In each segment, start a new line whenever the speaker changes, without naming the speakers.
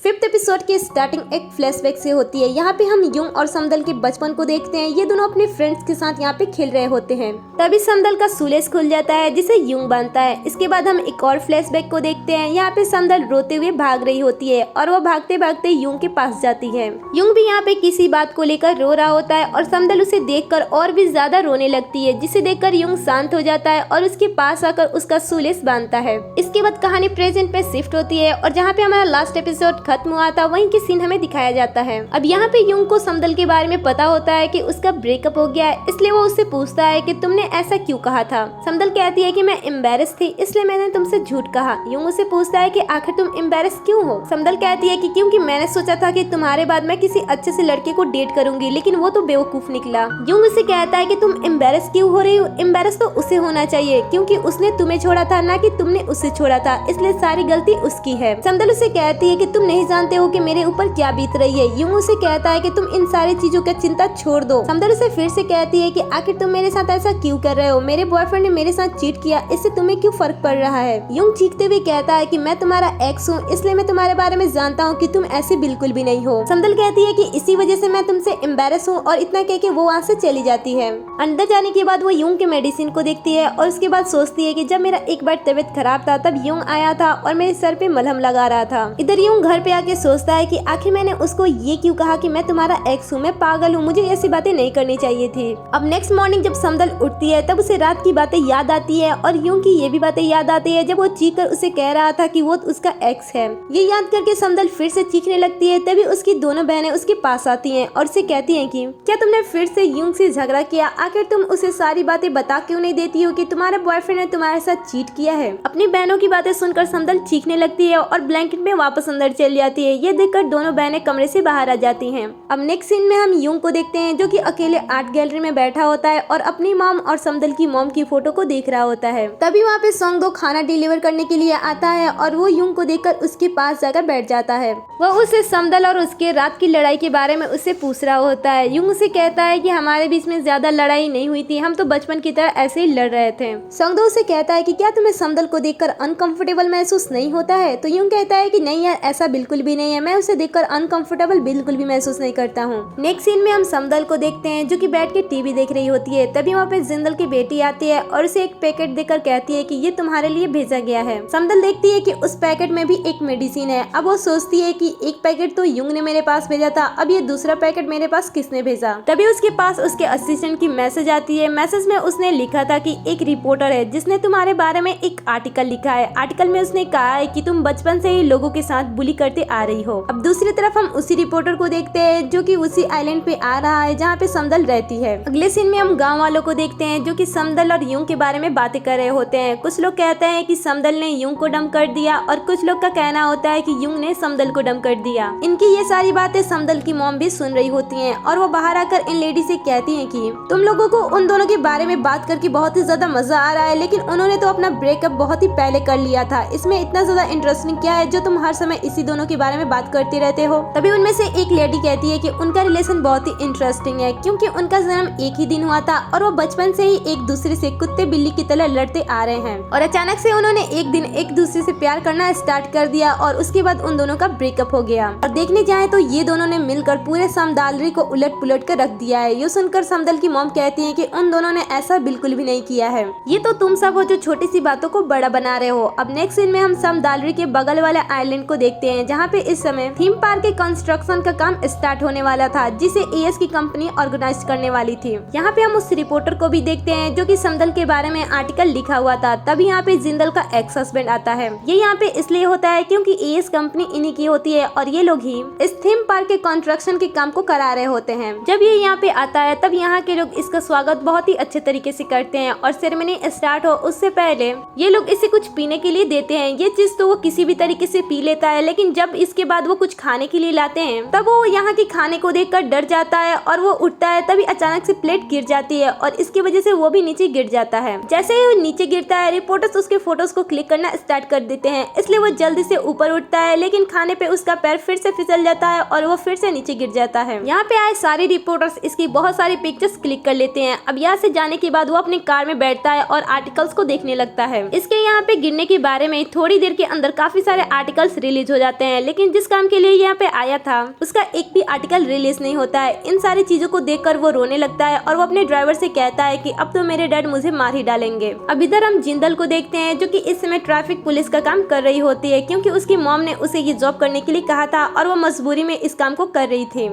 5th episode की starting एक flashback से होती है। यहाँ पे हम युंग और समदल के बचपन को देखते हैं। ये दोनों अपने फ्रेंड्स के साथ यहाँ पे खेल रहे होते हैं। तभी समदल का सूलेस खुल जाता है जिसे युंग बांधता है। इसके बाद हम एक और फ्लैशबैक को देखते हैं। यहाँ पे समदल रोते हुए भाग रही होती है और वो भागते भागते युंग के पास जाती है। युंग भी यहाँ पे किसी बात को लेकर रो रहा होता है और समदल उसे देखकर और भी ज्यादा रोने लगती है, जिसे देखकर युंग शांत हो जाता है और उसके पास आकर उसका सूलेस बांधता है। इसके बाद कहानी प्रेजेंट पे शिफ्ट होती है और जहाँ पे हमारा लास्ट एपिसोड खत्म हुआ था वहीं की सीन हमें दिखाया जाता है। अब यहाँ पे युंग को समदल के बारे में पता होता है कि उसका ब्रेकअप हो गया है, इसलिए वो उससे पूछता है कि तुमने ऐसा क्यों कहा था। समदल कहती है कि मैं एम्बेरस थी इसलिए मैंने तुमसे झूठ कहा। युंग उसे पूछता है कि आखिर तुम एम्बेरस क्यों हो। समदल कहती है कि क्योंकि मैंने सोचा था कि तुम्हारे बाद मैं किसी अच्छे से लड़के को डेट करूंगी, लेकिन वो तो बेवकूफ निकला। युंग उसे कहता है कि तुम एम्बेरस क्यों हो रही हो, एम्बेरस तो उसे होना चाहिए क्योंकि उसने तुम्हें छोड़ा था ना कि तुमने उसे छोड़ा था, इसलिए सारी गलती उसकी है। समदल उसे कहती है कि तुम नहीं जानते हो कि मेरे ऊपर क्या बीत रही है। युंग उसे कहता है कि तुम इन सारी चीजों का चिंता छोड़ दो। समदल उसे फिर से कहती है कि आखिर तुम मेरे साथ ऐसा क्यों कर रहे हो, मेरे बॉयफ्रेंड ने मेरे साथ चीट किया, इससे तुम्हें क्यों फर्क पड़ रहा है। युंग चीखते हुए कहता है कि मैं तुम्हारा एक्स हूँ, इसलिए मैं तुम्हारे बारे में जानता हूँ कि तुम ऐसे बिल्कुल भी नहीं हो। समदल कहती है कि इसी वजह से मैं तुमसे एम्बेरस हूँ और इतना कह के वो वहाँ से चली जाती है। अंदर जाने के बाद वो युंग के मेडिसिन को देखती है और उसके बाद सोचती है कि जब मेरा एक बार तबीयत खराब था तब युंग आया था और मेरे सर पे मलहम लगा रहा था। इधर युंग घर पे आके सोचता है कि आखिर मैंने उसको ये क्यों कहा कि मैं तुम्हारा एक्स हूँ, मैं पागल हूँ, मुझे ऐसी बातें नहीं करनी चाहिए थी। अब नेक्स्ट मॉर्निंग जब समदल उठती है तब उसे रात की बातें याद आती है और युंग की ये भी बातें याद आती है जब वो चीख कर उसे कह रहा था कि वो उसका एक्स है। ये याद करके समदल फिर से चीखने लगती है। तभी उसकी दोनों बहनें उसके पास आती हैं और उसे कहती हैं कि क्या तुमने फिर से युंग से झगड़ा किया, आखिर तुम उसे सारी बातें बता क्यों नहीं देती हो कि तुम्हारे बॉयफ्रेंड ने तुम्हारे साथ चीट किया है। अपनी बहनों की बातें सुनकर समदल चीखने लगती है और ब्लैंकेट में वापस अंदर चली जाती है। ये देखकर दोनों बहनें कमरे से बाहर आ जाती हैं। अब नेक्स्ट सीन में हम युंग को देखते हैं जो कि अकेले आर्ट गैलरी में बैठा होता है और अपनी मॉम और समदल की मॉम की फोटो को देख रहा होता है। तभी वहाँ पे सोंगदो खाना डिलीवर करने के लिए आता है और वो युंग को देखकर उसके पास जाकर बैठ जाता है। वह उसे समदल और उसके रात की लड़ाई के बारे में उससे पूछ रहा होता है। युंग उसे कहता है कि हमारे बीच में ज्यादा लड़ाई नहीं हुई थी, हम तो बचपन की तरह ऐसे ही लड़ रहे थे। सोंगदो उसे कहता है कि क्या तुम्हें समदल को देखकर अनकंफर्टेबल महसूस नहीं होता है। तो युंग कहता है कि नहीं यार, ऐसा बिल्कुल भी नहीं है, मैं उसे देखकर अनकंफर्टेबल बिल्कुल भी महसूस नहीं करता हूँ। नेक्स्ट सीन में हम समदल को देखते हैं जो कि बैठ के टीवी देख रही होती है। तभी वहाँ पे जिंदल की बेटी आती है और उसे एक पैकेट देकर कहती है कि ये तुम्हारे लिए भेजा गया है। समदल देखती है कि उस पैकेट में भी एक मेडिसिन है। अब वो सोचती है कि एक पैकेट तो युंग ने मेरे पास भेजा था, अब ये दूसरा पैकेट मेरे पास किसने भेजा। तभी उसके पास उसके असिस्टेंट की मैसेज आती है। मैसेज में उसने लिखा था कि एक रिपोर्टर है जिसने तुम्हारे बारे में एक आर्टिकल लिखा है। आर्टिकल में उसने कहा है कि तुम बचपन से ही लोगों के साथ बुली करते आ रही हो। अब दूसरी तरफ हम उसी रिपोर्टर को देखते हैं जो कि उसी आइलैंड पे आ रहा है जहाँ पे समदल रहती है। अगले सीन में हम गाँव वालों को देखते हैं जो कि समदल और युंग के बारे में बातें कर रहे होते हैं। कुछ लोग कहते हैं कि समदल ने युंग को डंप कर दिया और कुछ लोग का कहना होता है कि युंग ने समदल को डंप कर दिया। इनकी ये सारी बातें समदल की मॉम भी सुन रही होती हैं और वो बाहर आकर इन लेडी से कहती हैं कि तुम लोगों को उन दोनों के बारे में बात करके बहुत ही ज्यादा मजा आ रहा है, लेकिन उन्होंने तो अपना ब्रेकअप बहुत ही पहले कर लिया था। इसमें इतना ज्यादा इंटरेस्टिंग क्या है जो तुम हर समय इसी दोनों के बारे में बात करते रहते हो। तभी उनमें से एक लेडी कहती है कि उनका रिलेशन बहुत ही इंटरेस्टिंग है क्योंकि उनका जन्म एक ही दिन हुआ था और वो बचपन से ही एक दूसरे से कुत्ते बिल्ली की तरह लड़ते आ रहे हैं और अचानक से उन्होंने एक दिन एक दूसरे से प्यार करना स्टार्ट कर दिया और उसके बाद उन दोनों का ब्रेकअप हो गया। और देखने जाए तो ये दोनों ने मिलकर पूरे समदालरी को उलट पुलट कर रख दिया है। ये सुनकर समदल की मॉम कहती है कि उन दोनों ने ऐसा बिल्कुल भी नहीं किया है, ये तो तुम सब हो जो छोटी सी बातों को बड़ा बना रहे हो। अब नेक्स्ट सीन में हम समदालरी के बगल वाले आइलैंड को देखते हैं जहाँ पे इस समय थीम पार्क के कंस्ट्रक्शन का काम स्टार्ट होने वाला था जिसे एएस की कंपनी ऑर्गेनाइज करने वाली थी। यहाँ पे हम उस रिपोर्टर को भी देखते हैं जो कि समदल के बारे में आर्टिकल लिखा हुआ था। तभी यहाँ पे जिंदल का एक्स हस्बैंड आता है। ये यहाँ पे इसलिए होता है क्योंकि एएस कंपनी इन्हीं की होती है और ये लोग ही इस थीम पार्क के कंस्ट्रक्शन के काम को करा रहे होते हैं। जब ये यहाँ पे आता है तब यहाँ के लोग इसका स्वागत बहुत ही अच्छे तरीके से करते हैं और सेरेमनी स्टार्ट हो उससे पहले ये लोग इसे कुछ पीने के लिए देते हैं। ये चीज तो वो किसी भी तरीके से पी लेता है, लेकिन जब इसके बाद वो कुछ खाने के लिए लाते हैं तब वो यहाँ के खाने को देखकर डर जाता है और वो उठता है। तभी अचानक से प्लेट गिर जाती है और इसकी वजह से वो भी नीचे गिर जाता है। जैसे ही वो नीचे गिरता है रिपोर्टर्स उसके फोटोज को क्लिक करना स्टार्ट कर देते हैं, इसलिए वो जल्दी से ऊपर उठता है, लेकिन खाने पे उसका पैर फिर से फिसल जाता है और वो फिर से नीचे गिर जाता है। यहाँ पे आए सारे रिपोर्टर्स इसकी बहुत सारी पिक्चर्स क्लिक कर लेते हैं। अब यहाँ से जाने के बाद वो अपनी कार में बैठता है और आर्टिकल्स को देखने लगता है। इसके यहाँ पे गिरने के बारे में थोड़ी देर के अंदर काफी सारे आर्टिकल्स रिलीज हो जाते हैं। हैं, लेकिन जिस काम के लिए यहाँ पे आया था उसका एक भी आर्टिकल रिलीज नहीं होता है। इन सारी चीजों को देखकर वो रोने लगता है और वो अपने ड्राइवर से कहता है कि अब तो मेरे डैड मुझे मार ही डालेंगे। अब इधर हम जिंदल को देखते हैं जो कि इस समय ट्रैफिक पुलिस का काम कर रही होती है, क्योंकि उसकी मॉम ने उसे ये जॉब करने के लिए कहा था और वो मजबूरी में इस काम को कर रही थी।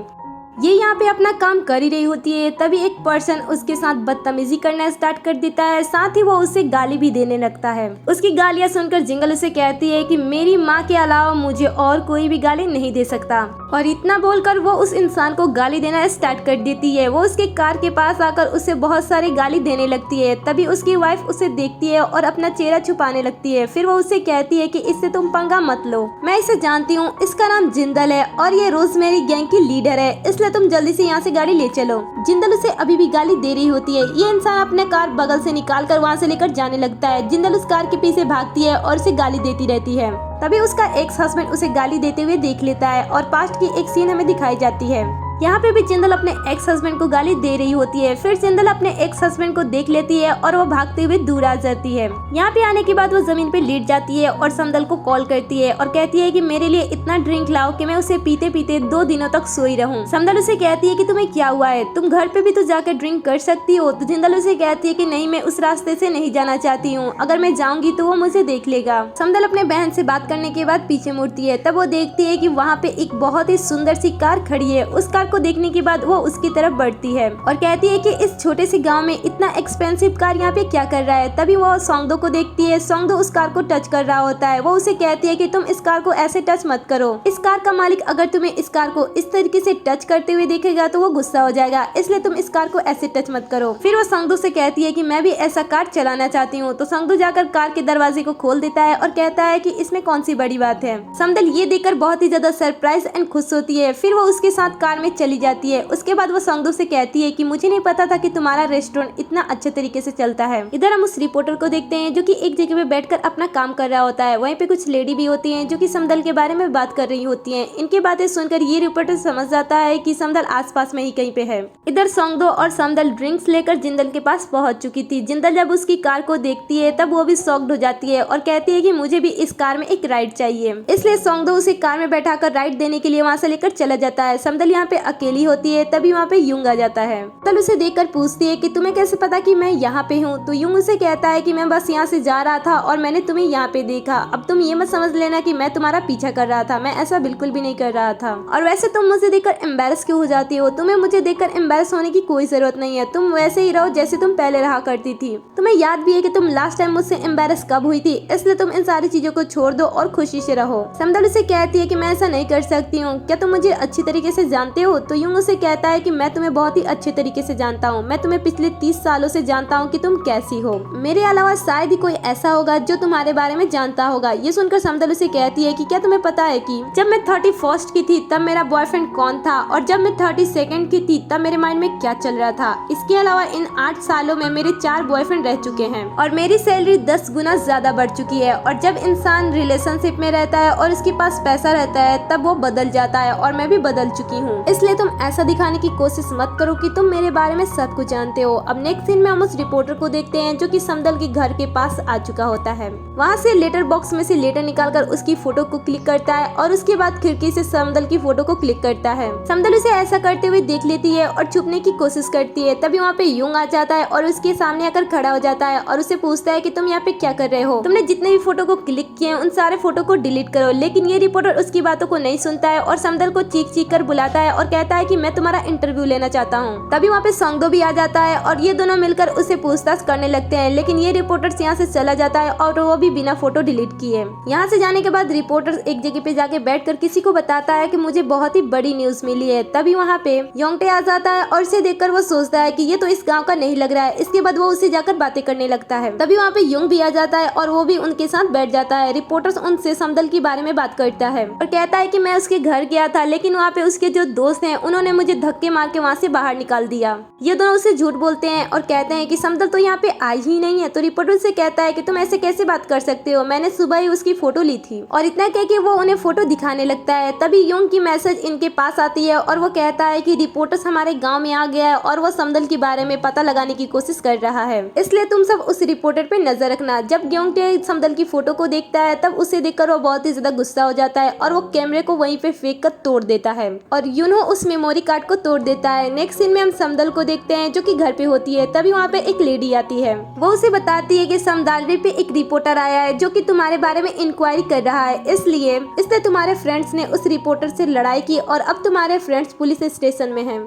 ये यहाँ पे अपना काम कर ही रही होती है, तभी एक पर्सन उसके साथ बदतमीजी करना स्टार्ट कर देता है, साथ ही वो उसे गाली भी देने लगता है। उसकी गालियाँ सुनकर जिंगल उसे कहती है कि मेरी माँ के अलावा मुझे और कोई भी गाली नहीं दे सकता, और इतना बोलकर वो उस इंसान को गाली देना स्टार्ट कर देती है। वो उसके कार के पास आकर उसे बहुत सारी गाली देने लगती है। तभी उसकी वाइफ उसे देखती है और अपना चेहरा छुपाने लगती है। फिर वो उसे कहती है कि इससे तुम पंगा मत लो, मैं इसे जानती हूँ, इसका नाम जिंदल है और ये रोजमेरी गैंग की लीडर है, इसलिए तुम जल्दी से यहाँ से गाड़ी ले चलो। जिंदल उसे अभी भी गाली दे रही होती है। ये इंसान अपने कार बगल से निकालकर वहाँ से लेकर जाने लगता है। जिंदल उस कार के पीछे भागती है और उसे गाली देती रहती है। तभी उसका एक्स हस्बैंड उसे गाली देते हुए देख लेता है और पास्ट की एक सीन हमें दिखाई जाती है। यहाँ पे भी जिंदल अपने एक्स हस्बैंड को गाली दे रही होती है। फिर जिंदल अपने एक्स हस्बैंड को देख लेती है और वो भागते हुए दूर आ जाती है। यहाँ पे आने के बाद वो जमीन पे लेट जाती है और समदल को कॉल करती है और कहती है कि मेरे लिए इतना ड्रिंक लाओ कि मैं उसे पीते पीते 2 दिनों तक सोई रहूं। समदल उसे कहती है कि तुम्हें क्या हुआ है, तुम घर पे भी तो जाकर ड्रिंक कर सकती हो। तो जिंदल उसे कहती है कि नहीं, मैं उस रास्ते से नहीं जाना चाहती हूँ, अगर मैं जाऊंगी तो वो मुझे देख लेगा। समदल अपने बहन से बात करने के बाद पीछे मुड़ती है। तब वो देखती है कि वहाँ पे एक बहुत ही सुंदर सी कार खड़ी है। उस कार को देखने के बाद वो उसकी तरफ बढ़ती है और कहती है कि इस छोटे से गांव में इतना एक्सपेंसिव कार यहाँ पे क्या कर रहा है। तभी वो सोंगदो को देखती है। सोंगदो उस कार को टच कर रहा होता है। वो उसे कहती है कि तुम इस कार को ऐसे टच मत करो, इस कार का मालिक अगर तुम्हें इस कार को इस तरीके से टच करते हुए देखेगा तो वो गुस्सा हो जाएगा, इसलिए तुम इस कार को ऐसे टच मत करो। फिर वो सोंगदो से कहती है कि मैं भी ऐसा कार चलाना चाहती हूँ। तो सोंगदो जाकर कार के दरवाजे को खोल देता है और कहता है कि इसमें कौन सी बड़ी बात है। समदल ये देखकर बहुत ही ज्यादा सरप्राइज एंड खुश होती है। फिर वो उसके साथ कार में चली जाती है। उसके बाद वो सोंगदो से कहती है कि मुझे नहीं पता था कि तुम्हारा रेस्टोरेंट इतना अच्छे तरीके से चलता है। इधर हम उस रिपोर्टर को देखते हैं जो कि एक जगह पे बैठकर अपना काम कर रहा होता है। वहीं पे कुछ लेडी भी होती हैं जो कि समदल के बारे में बात कर रही होती हैं। इनकी बातें सुनकर ये रिपोर्टर समझ जाता है कि समदल आसपास में ही कहीं पे है। इधर सोंगदो और समदल ड्रिंक्स लेकर जिंदल के पास पहुंच चुकी थी। जिंदल जब उसकी कार को देखती है तब वो भी शॉक्ड हो जाती है और कहती है कि मुझे भी इस कार में एक राइड चाहिए। इसलिए सोंगदो उसे कार में बैठाकर राइड देने के लिए वहाँ से लेकर चला जाता है। समदल यहाँ पे अकेली होती है। तभी वहाँ पे युंग आ जाता है। तल उसे देखकर पूछती है कि तुम्हें कैसे पता कि मैं यहाँ पे हूँ। तो युंग उसे कहता है कि मैं बस यहाँ से जा रहा था और मैंने तुम्हें यहाँ पे देखा। अब तुम ये मत समझ लेना कि मैं तुम्हारा पीछा कर रहा था, मैं ऐसा बिल्कुल भी नहीं कर रहा था। और वैसे तुम मुझे देखकर एम्बेरस क्यों हो जाती हो? तुम्हें मुझे देखकर एम्बेरस होने की कोई जरूरत नहीं है। तुम वैसे ही रहो जैसे तुम पहले रहा करती थी। तुम्हें याद भी है कि तुम लास्ट टाइम मुझसे एम्बेरस कब हुई थी, इसलिए तुम इन सारी चीजों को छोड़ दो और खुशी से रहो। समदल उसे कहती है कि मैं ऐसा नहीं कर सकती हूँ, क्या तुम मुझे अच्छी तरीके से जानते हो? तो युंग उसे कहता है कि मैं तुम्हें बहुत ही अच्छे तरीके से जानता हूँ, मैं तुम्हें पिछले 30 सालों से जानता हूँ कि तुम कैसी हो। मेरे अलावा शायद ही कोई ऐसा होगा जो तुम्हारे बारे में जानता होगा। ये सुनकर समदल उसे कहती है कि क्या तुम्हें पता है कि जब मैं 31st की थी तब मेरा बॉयफ्रेंड कौन था, और जब मैं 32nd की थी तब मेरे माइंड में क्या चल रहा था। इसके अलावा इन 8 सालों में मेरे 4 बॉयफ्रेंड रह चुके हैं और मेरी सैलरी 10 गुना ज्यादा बढ़ चुकी है। और जब इंसान रिलेशनशिप में रहता है और उसके पास पैसा रहता है तब वो बदल जाता है, और मैं भी बदल चुकी हूँ। इसलिए तुम ऐसा दिखाने की कोशिश मत करो कि तुम मेरे बारे में सब कुछ जानते हो। अब नेक्स्ट सीन में हम उस रिपोर्टर को देखते हैं जो कि समदल के घर के पास आ चुका होता है। वहाँ से लेटर बॉक्स में से लेटर निकालकर उसकी फोटो को क्लिक करता है और उसके बाद खिड़की से समदल की फोटो को क्लिक करता है। समदल उसे ऐसा करते हुए देख लेती है और छुपने की कोशिश करती है। तभी वहाँ पे युंग आ जाता है और उसके सामने आकर खड़ा हो जाता है और उसे पूछता है कि तुम यहाँ पे क्या कर रहे हो? तुमने जितने भी फोटो को क्लिक किए उन सारे फोटो को डिलीट करो। लेकिन ये रिपोर्टर उसकी बातों को नहीं सुनता है और समदल को चीख चीख कर बुलाता है और कहता है कि मैं तुम्हारा इंटरव्यू लेना चाहता हूँ। तभी वहाँ पे सोंगदो भी आ जाता है और ये दोनों मिलकर उसे पूछताछ करने लगते हैं। लेकिन ये रिपोर्टर यहाँ से चला जाता है और वो भी बिना फोटो डिलीट किए। यहाँ से जाने के बाद रिपोर्टर एक जगह पे जाके बैठकर किसी को बताता है कि मुझे बहुत ही बड़ी न्यूज मिली है। तभी वहाँ पे योंगटे आ जाता है और इसे देखकर वो सोचता है कि ये तो इस गाँव का नहीं लग रहा है। इसके बाद वो उसे जाकर बातें करने लगता है। तभी वहाँ पे युंग भी आ जाता है और वो भी उनके साथ बैठ जाता है। रिपोर्टर उनसे समदल के बारे में बात करता है और कहता है कि मैं उसके घर गया था, लेकिन वहाँ पे उसके जो दोस्त दोस्त हैं उन्होंने मुझे धक्के मार के वहाँ से बाहर निकाल दिया। ये दोनों उसे झूठ बोलते हैं और कहते हैं कि समदल तो यहाँ पे आई ही नहीं है। तो रिपोर्टर से कहता है कि तुम ऐसे कैसे बात कर सकते हो, मैंने सुबह ही उसकी फोटो ली थी। और इतना कह के वो उन्हें फोटो दिखाने लगता है। तभी युंग की मैसेज इनके पास आती है और वो कहता है कि रिपोर्टर्स हमारे गाँव में आ गया है और वो समदल के बारे में पता लगाने की कोशिश कर रहा है, इसलिए तुम सब उस रिपोर्टर पे नजर रखना। जब ग्योंगटे समदल की फोटो को देखता है तब उसे देखकर वो बहुत ही ज्यादा गुस्सा हो जाता है और वो कैमरे को वहीं पे फेंक कर तोड़ देता है और यूनो उस मेमोरी कार्ड को तोड़ देता है। नेक्स्ट सीन में हम समदल को देखते हैं जो कि घर पे होती है। तभी वहाँ पे एक लेडी आती है, वो उसे बताती है कि समदालवी पे एक रिपोर्टर आया है जो कि तुम्हारे बारे में इंक्वायरी कर रहा है, इसलिए तुम्हारे फ्रेंड्स ने उस रिपोर्टर से लड़ाई की और अब तुम्हारे फ्रेंड्स पुलिस स्टेशन में हैं।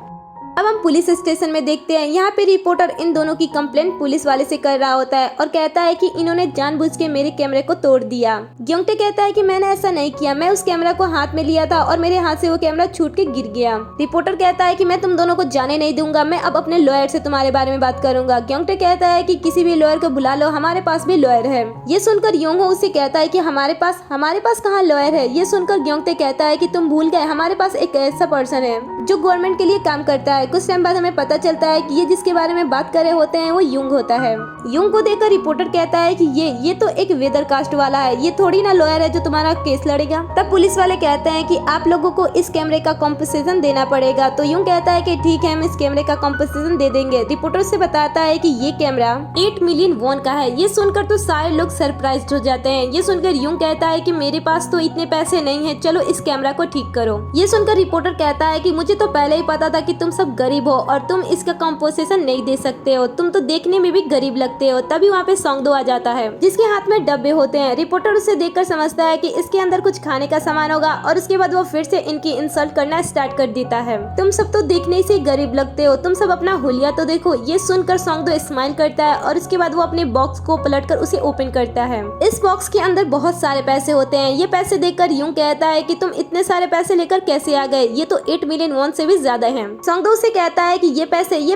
अब हम पुलिस स्टेशन में देखते हैं, यहाँ पे रिपोर्टर इन दोनों की कंप्लेंट पुलिस वाले से कर रहा होता है और कहता है कि इन्होंने जानबूझ के मेरे कैमरे को तोड़ दिया। ग्योंगटे कहता है कि मैंने ऐसा नहीं किया, मैं उस कैमरा को हाथ में लिया था और मेरे हाथ से वो कैमरा छूट के गिर गया। रिपोर्टर कहता है कि मैं तुम दोनों को जाने नहीं दूंगा, मैं अब अपने लॉयर से तुम्हारे बारे में बात करूंगा। ग्योंगटे कहता है कि किसी भी लॉयर को बुला लो, हमारे पास भी लॉयर है। ये सुनकर योंगहो उससे कहता है कि हमारे पास कहाँ लॉयर है। ये सुनकर ग्योंगटे कहता है कि तुम भूल गए, हमारे पास एक ऐसा पर्सन है जो गवर्नमेंट के लिए काम करता है। कुछ टाइम बाद हमें पता चलता है कि ये जिसके बारे में बात कर रहे होते हैं वो युंग होता है। युंग को देखकर रिपोर्टर कहता है कि ये तो एक वेदर कास्ट वाला है, ये थोड़ी ना लॉयर है जो तुम्हारा केस लड़ेगा। तब पुलिस वाले कहते हैं कि आप लोगों को इस कैमरे का कॉम्पनसेशन देना पड़ेगा। तो युंग कहता है कि ठीक है, हम इस कैमरे का कॉम्पनसेशन दे देंगे। रिपोर्टर से बताता है कि ये कैमरा 8 मिलियन वॉन का है। ये सुनकर तो सारे लोग सरप्राइज्ड हो जाते हैं। ये सुनकर युंग कहता है कि मेरे पास तो इतने पैसे नहीं है, चलो इस कैमरा को ठीक करो। ये सुनकर रिपोर्टर कहता है कि मुझे तो पहले ही पता था कि तुम सब गरीब हो और तुम इसका कॉम्पोजिशन नहीं दे सकते हो, तुम तो देखने में भी गरीब लगते हो। तभी वहाँ पे सोंगदो आ जाता है जिसके हाथ में डब्बे होते हैं। रिपोर्टर उसे देखकर समझता है कि इसके अंदर कुछ खाने का सामान होगा और उसके बाद वो फिर से इनकी इंसल्ट करना स्टार्ट कर देता है। तुम सब तो देखने से गरीब लगते हो, तुम सब अपना हुलिया तो देखो। ये सुनकर सोंगदो स्माइल करता है और उसके बाद वो अपने बॉक्स को पलटकर उसे ओपन करता है। इस बॉक्स के अंदर बहुत सारे पैसे होते हैं। ये पैसे देखकर यूं कहता है कि तुम इतने सारे पैसे लेकर कैसे आ गए, ये तो 8 मिलियन वॉन से भी ज्यादा है। सोंगदो से कहता है कि ये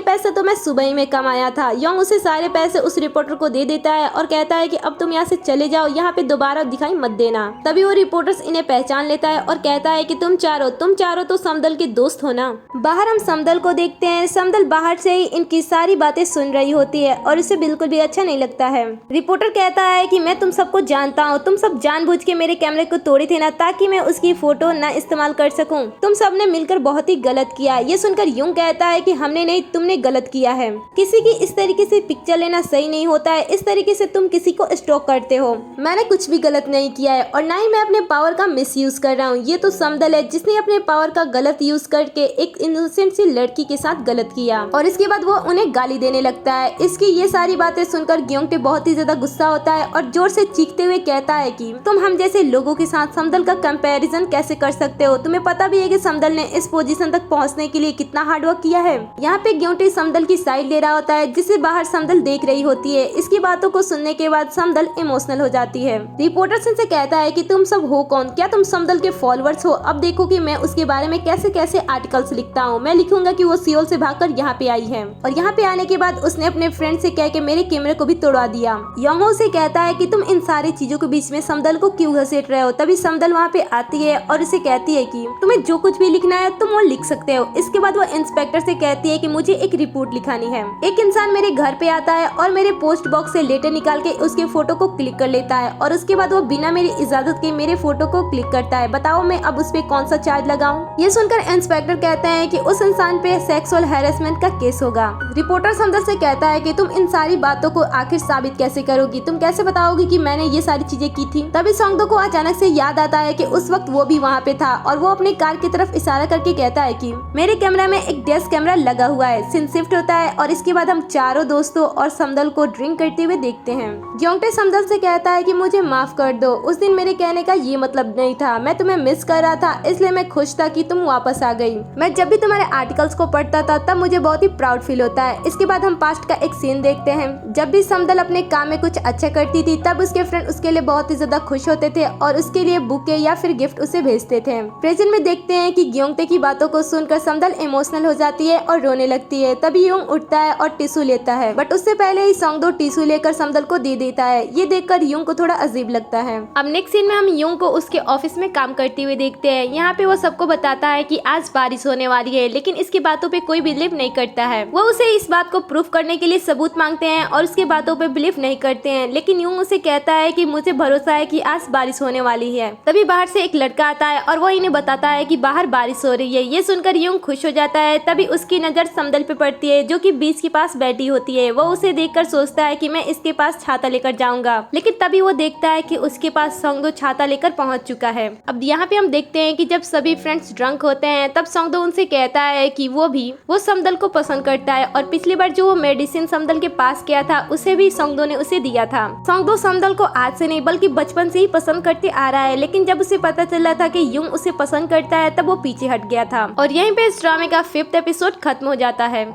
पैसे तो मैं सुबह ही में कमाया था। योंग उसे सारे पैसे उस रिपोर्टर को दे देता है और कहता है कि अब तुम यहाँ से चले जाओ, यहाँ पे दोबारा दिखाई मत देना। तभी वो रिपोर्टर्स इन्हें पहचान लेता है और कहता है कि तुम चारों तो समदल के दोस्त हो ना। बाहर हम समदल को देखते हैं। समदल बाहर से ही इनकी सारी बातें सुन रही होती है और उसे बिल्कुल भी अच्छा नहीं लगता है। रिपोर्टर कहता है कि मैं तुम सबको जानता हूँ, तुम सब जानबूझ के मेरे कैमरे को तोड़ी थी ना, ताकि मैं उसकी फोटो न इस्तेमाल कर सकूं। तुम सबने मिलकर बहुत ही गलत किया। ये सुनकर यूं कहता है कि हमने नहीं, तुमने गलत किया है। किसी की इस तरीके से पिक्चर लेना सही नहीं होता है, इस तरीके से तुम किसी को स्टॉक करते हो। मैंने कुछ भी गलत नहीं किया है और ना ही मैं अपने पावर का मिसयूज कर रहा हूँ। ये तो समदल है जिसने अपने पावर का गलत यूज करके एक इनोसेंट सी लड़की के साथ गलत किया और इसके बाद वो उन्हें गाली देने लगता है। इसकी ये सारी बातें सुनकर ग्योंगटे बहुत ही ज्यादा गुस्सा होता है और जोर से चीखते हुए कहता है कि तुम हम जैसे लोगों के साथ समदल का कंपैरिजन कैसे कर सकते हो। तुम्हें पता भी है कि समदल ने इस पोजीशन तक पहुंचने के लिए कितना हार्डवर्क किया है। यहाँ पे ग्योंगटे समदल की साइड ले रहा होता है जिसे बाहर समदल देख रही होती है। इसकी बातों को सुनने के बाद समदल इमोशनल हो जाती है। रिपोर्टर से कहता है कि तुम सब हो कौन, क्या तुम समदल के फॉलोअर्स हो? अब देखो कि मैं उसके बारे में कैसे कैसे आर्टिकल्स लिखता हूँ। मैं लिखूंगा कि वो सियोल से भागकर यहाँ पे आई है और यहाँ पे आने के बाद उसने अपने फ्रेंड से कह के मेरे कैमरे को भी तोड़वा दिया। योंगहो से कहता है कि तुम इन सारी चीजों के बीच में समदल को क्यों घसीट रहे हो। तभी समदल वहाँ पे आती है और उसे कहती है कि तुम्हें जो कुछ भी लिखना है तुम वो लिख सकते हो। इसके बाद वो इंस्पेक्टर से कहती है कि मुझे एक रिपोर्ट लिखानी है। एक इंसान मेरे घर पे आता है और मेरे पोस्ट बॉक्स से लेटर निकाल के उसके फोटो को क्लिक कर लेता है और उसके बाद वो बिना मेरी इजाजत के मेरे फोटो को क्लिक करता है। बताओ मैं अब उस पे कौन सा चार्ज लगाऊं? ये सुनकर इंस्पेक्टर कहते हैं कि उस इंसान पे सेक्सुअल हैरेसमेंट का केस होगा। रिपोर्टर समदल से कहता है कि तुम इन सारी बातों को आखिर साबित कैसे करोगी, तुम कैसे बताओगी कि मैंने ये सारी चीजें की थी। तभी सोंगदो को अचानक से याद आता है कि उस वक्त वो भी वहाँ पे था और वो अपनी कार की तरफ इशारा करके कहता है कि मेरे कैमरा में एक डेस्क कैमरा लगा हुआ है। सीन शिफ्ट होता है और इसके बाद हम चारों दोस्तों और समदल को ड्रिंक करते हुए देखते हैं। ग्योंगटे समदल से कहता है कि मुझे माफ कर दो, उस दिन मेरे कहने का ये मतलब नहीं था, मैं तुम्हें मिस कर रहा था इसलिए मैं खुश था कि तुम वापस आ गई। मैं जब भी तुम्हारे आर्टिकल्स को पढ़ता था तब मुझे बहुत ही प्राउड फील होता है। इसके बाद हम पास्ट का एक सीन देखते हैं। जब भी समदल अपने काम में कुछ अच्छा करती थी तब उसके फ्रेंड उसके लिए बहुत ही ज्यादा खुश होते थे और उसके लिए बुके या फिर गिफ्ट उसे भेजते थे। प्रेजेंट में देखते हैं कि ग्योंगटे की बातों को सुनकर समदल इमोशनल हो जाती है और रोने लगती है। तभी युंग उठता है और टिश्यू लेता है, बट उससे पहले ही सॉन्गदो टिश्यू लेकर समदल को दे देता है। ये देखकर युंग को थोड़ा अजीब लगता है। अब नेक्स्ट सीन में हम युंग को उसके ऑफिस में काम करते हुए देखते हैं। यहाँ पे वो सबको बताता है कि आज बारिश होने वाली है, लेकिन इसकी बातों पे कोई बिलीव नहीं करता है। वो उसे इस बात को प्रूफ करने के लिए सबूत मांगते हैं और उसकी बातों पे बिलीव नहीं करते हैं, लेकिन युंग उसे कहता है कि मुझे भरोसा है कि आज बारिश होने वाली है। तभी बाहर से एक लड़का आता है और वो इन्हें बताता है कि बाहर बारिश हो रही है। ये सुनकर युंग खुश हो जाता है। तभी उसकी नजर समदल पे पड़ती है, जो कि बीच के पास बैठी होती है। वो उसे देखकर सोचता है कि मैं इसके पास छाता लेकर जाऊंगा, लेकिन तभी वो देखता है कि उसके पास सॉन्गदो छाता लेकर पहुंच चुका है। अब यहाँ पे हम देखते हैं कि जब सभी फ्रेंड्स ड्रंक होते हैं तब सॉन्गदो उनसे कहता है कि वो समदल को पसंद करता है और पिछली बार जो वो मेडिसिन समदल के पास किया था उसे भी सॉन्गदो ने उसे दिया था। सॉन्गदो समदल को आज से नहीं बल्कि बचपन से ही पसंद करते आ रहा है, लेकिन जब उसे पता चला था कि युंग उसे पसंद करता है तब वो पीछे हट गया था। और यहीं पे इस ड्रामे का 5th एपिसोड खत्म हो जाता है।